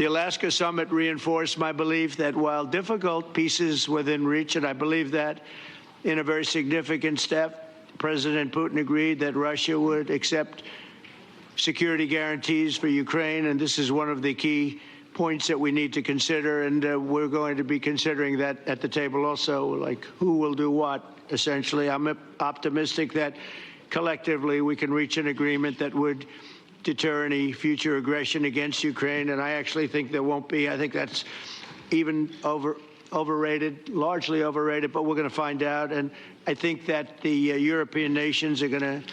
The Alaska summit reinforced my belief that while difficult, peace is within reach, and I believe that in a very significant step, President Putin agreed that Russia would accept security guarantees for Ukraine, and this is one of the key points that we need to consider, and we're going to be considering that at the table also, like who will do what, essentially. I'm optimistic that collectively we can reach an agreement that would deter any future aggression against Ukraine, and I actually think there won't be. I think that's even overrated, largely overrated, but we're going to find out. And I think that the European nations are going to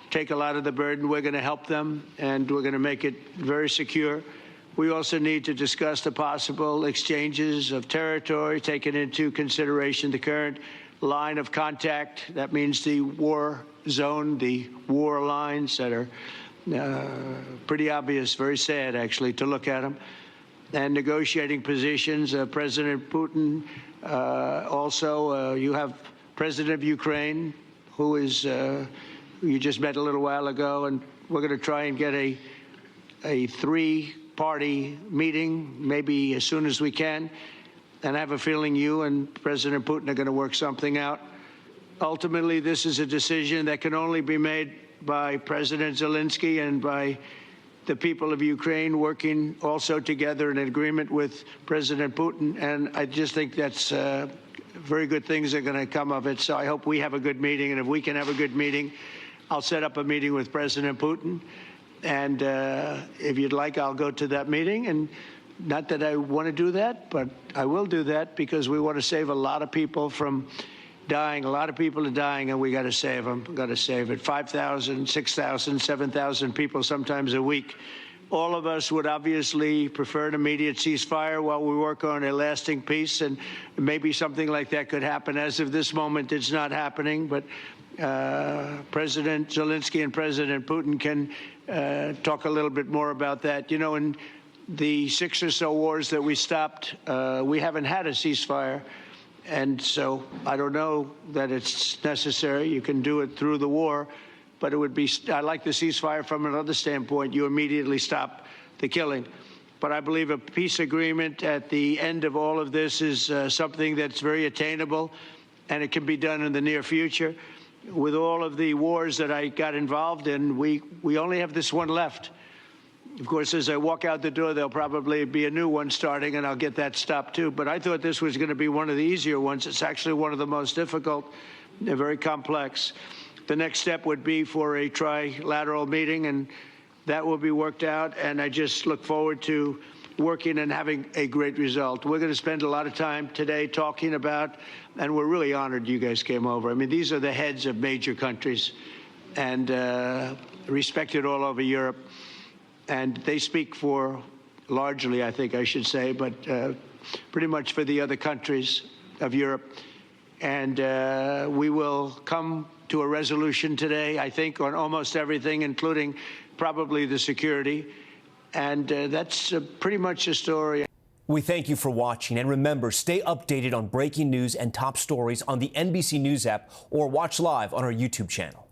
take a lot of the burden. We're going to help them, and we're going to make it very secure. We also need to discuss the possible exchanges of territory, taking into consideration the current line of contact. That means the war zone, the war lines that are pretty obvious, very sad, actually, to look at them. And negotiating positions. President Putin, also, you have President of Ukraine, who is, you just met a little while ago, and we're going to try and get a three-party meeting, maybe as soon as we can. And I have a feeling you and President Putin are going to work something out. Ultimately, this is a decision that can only be made by President Zelensky and by the people of Ukraine working also together in agreement with President Putin. And I just think that's very good things are going to come of it. So I hope we have a good meeting. And if we can have a good meeting, I'll set up a meeting with President Putin. And if you'd like, I'll go to that meeting. And not that I want to do that, but I will do that because we want to save a lot of people from dying. A lot of people are dying, and we got to save them. Got to save it. 5,000, 6,000, 7,000 people sometimes a week. All of us would obviously prefer an immediate ceasefire while we work on a lasting peace, and maybe something like that could happen. As of this moment, it's not happening, but President Zelensky and President Putin can talk a little bit more about that. You know, in the 6 or so wars that we stopped, we haven't had a ceasefire. And so I don't know that it's necessary. You can do it through the war, but it would be, I like the ceasefire from another standpoint. You immediately stop the killing. But I believe a peace agreement at the end of all of this is something that's very attainable, and it can be done in the near future. With all of the wars that I got involved in, we only have this one left. Of course, as I walk out the door, there'll probably be a new one starting, and I'll get that stopped, too. But I thought this was going to be one of the easier ones. It's actually one of the most difficult. They're very complex. The next step would be for a trilateral meeting, and that will be worked out. And I just look forward to working and having a great result. We're going to spend a lot of time today talking about, and we're really honored you guys came over. I mean, these are the heads of major countries and respected all over Europe. And they speak for, largely, I think I should say, but pretty much for the other countries of Europe. And we will come to a resolution today, I think, on almost everything, including probably the security. And that's pretty much the story. We thank you for watching. And remember, stay updated on breaking news and top stories on the NBC News app or watch live on our YouTube channel.